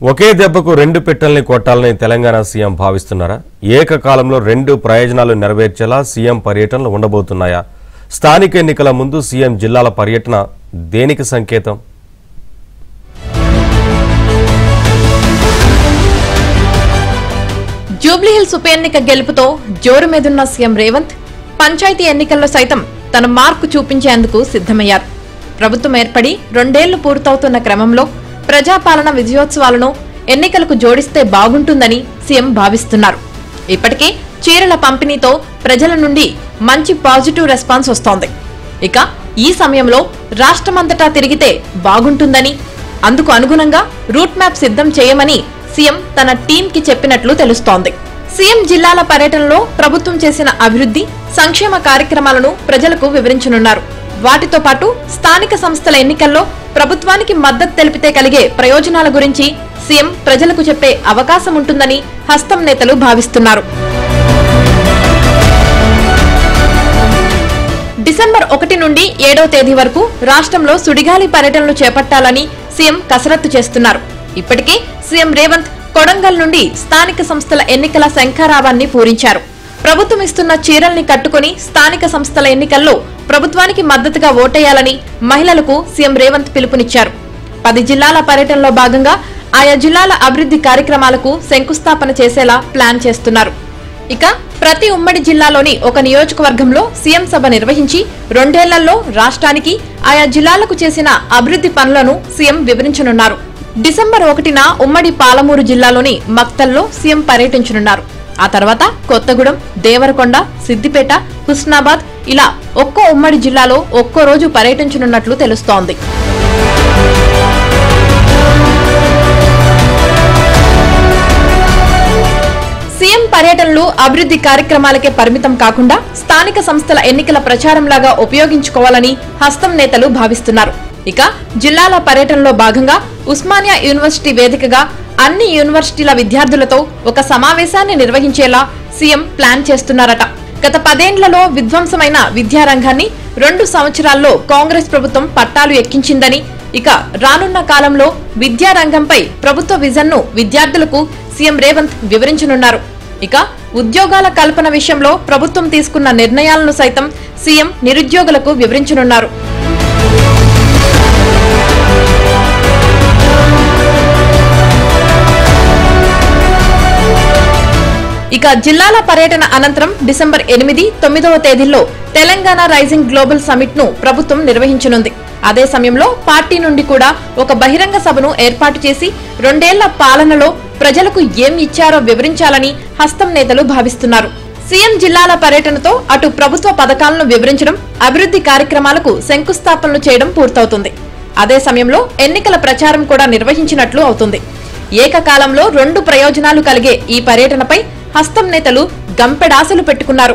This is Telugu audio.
ఒకే దెబ్బకు రెండు పిట్టల్ని కొట్టాలని తెలంగాణ సీఎం భావిస్తున్నారా? ఏకకాలంలో రెండు ప్రయోజనాలు నెరవేర్చేలా సీఎం పర్యటనలు ఉండబోతున్నాయా? స్థానిక ఎన్నికల ముందు సీఎం జిల్లాల పర్యటన దేనికి సంకేతం? జూబ్లీహిల్స్ ఉప ఎన్నిక గెలుపుతో జోరు మీదున్న సీఎం రేవంత్ పంచాయతీ ఎన్నికల్లో సైతం తన మార్కు చూపించేందుకు సిద్ధమయ్యారు. ప్రభుత్వం ఏర్పడి 2 ఏళ్లు పూర్తవుతున్న క్రమంలో ప్రజాపాలన విజయోత్సవాలను ఎన్నికలకు జోడిస్తే బాగుంటుందని సీఎం భావిస్తున్నారు. ఇప్పటికే చీరల పంపిణీతో ప్రజల నుండి మంచి పాజిటివ్ రెస్పాన్స్ వస్తోంది. ఇక ఈ సమయంలో రాష్ట్రమంతటా తిరిగితే బాగుంటుందని, అందుకు అనుగుణంగా రూట్ మ్యాప్ సిద్ధం చేయమని సీఎం తన టీంకి చెప్పినట్లు తెలుస్తోంది. సీఎం జిల్లాల పర్యటనలో ప్రభుత్వం చేసిన అభివృద్ధి, సంక్షేమ కార్యక్రమాలను ప్రజలకు వివరించనున్నారు. వాటితో పాటు స్థానిక సంస్థల ఎన్నికల్లో ప్రభుత్వానికి మద్దతు తెలిపితే కలిగే ప్రయోజనాల గురించి సీఎం ప్రజలకు చెప్పే అవకాశం ఉంటుందని హస్తం నేతలు భావిస్తున్నారు. డిసెంబర్ 1 నుండి 7వ తేదీ వరకు రాష్ట్రంలో సుడిగాలి పర్యటనలు చేపట్టాలని సీఎం కసరత్తు చేస్తున్నారు. ఇప్పటికే సీఎం రేవంత్ కొడంగల్ నుండి స్థానిక సంస్థల ఎన్నికల శంఖారావాన్ని పూరించారు. ప్రభుత్వం ఇస్తున్న చీరల్ని కట్టుకుని స్థానిక సంస్థల ఎన్నికల్లో ప్రభుత్వానికి మద్దతుగా ఓటేయాలని మహిళలకు సీఎం రేవంత్ పిలుపునిచ్చారు. 10 జిల్లాల పర్యటనలో భాగంగా ఆయా జిల్లాల అభివృద్ధి కార్యక్రమాలకు శంకుస్థాపన చేసేలా ప్లాన్ చేస్తున్నారు. ఇక ప్రతి ఉమ్మడి జిల్లాలోని ఒక నియోజకవర్గంలో సీఎం సభ నిర్వహించి 2 ఏళ్లలో రాష్ట్రానికి ఆయా జిల్లాలకు చేసిన అభివృద్ధి పనులను సీఎం వివరించనున్నారు. డిసెంబర్ 1న ఉమ్మడి పాలమూరు జిల్లాలోని మక్తల్లో సీఎం పర్యటించనున్నారు. ఆ తర్వాత కొత్తగూడెం, దేవరకొండ, సిద్దిపేట, హుస్నాబాద్ ఇలా ఒక్కో ఉమ్మడి జిల్లాలో ఒక్కో రోజు పర్యటించనున్నట్లు తెలుస్తోంది. సీఎం పర్యటనలు అభివృద్ధి కార్యక్రమాలకే పరిమితం కాకుండా స్థానిక సంస్థల ఎన్నికల ప్రచారంలాగా ఉపయోగించుకోవాలని హస్తం నేతలు భావిస్తున్నారు. ఇక జిల్లాల పర్యటనలో భాగంగా ఉస్మానియా యూనివర్సిటీ వేదికగా అన్ని యూనివర్సిటీల విద్యార్థులతో ఒక సమావేశాన్ని నిర్వహించేలా సీఎం ప్లాన్ చేస్తున్నారట. గత 10 ఏళ్లలో విధ్వంసమైన విద్యారంగాన్ని 2 సంవత్సరాల్లో కాంగ్రెస్ ప్రభుత్వం పట్టాలు ఎక్కించిందని, ఇక రానున్న కాలంలో విద్యారంగంపై ప్రభుత్వ విజన్ను విద్యార్థులకు సీఎం రేవంత్ వివరించనున్నారు. ఇక ఉద్యోగాల కల్పన విషయంలో ప్రభుత్వం తీసుకున్న నిర్ణయాలను సైతం సీఎం నిరుద్యోగులకు వివరించనున్నారు. ఇక జిల్లాల పర్యటన అనంతరం డిసెంబర్ 8, 9వ తేదీల్లో తెలంగాణ రైజింగ్ గ్లోబల్ సమిట్ ను ప్రభుత్వం నిర్వహించనుంది. అదే సమయంలో పార్టీ నుండి కూడా ఒక బహిరంగ సభను ఏర్పాటు చేసి 2 ఏళ్ల పాలనలో ప్రజలకు ఏం ఇచ్చారో వివరించాలని హస్తం నేతలు భావిస్తున్నారు. సీఎం జిల్లాల పర్యటనతో అటు ప్రభుత్వ పథకాలను వివరించడం, అభివృద్ధి కార్యక్రమాలకు శంకుస్థాపనలు చేయడం పూర్తవుతుంది. అదే సమయంలో ఎన్నికల ప్రచారం కూడా నిర్వహించినట్లు అవుతుంది. ఏకకాలంలో 2 ప్రయోజనాలు కలిగే ఈ పర్యటనపై హస్తం నేతలు గంపెడాసలు పెట్టుకున్నారు.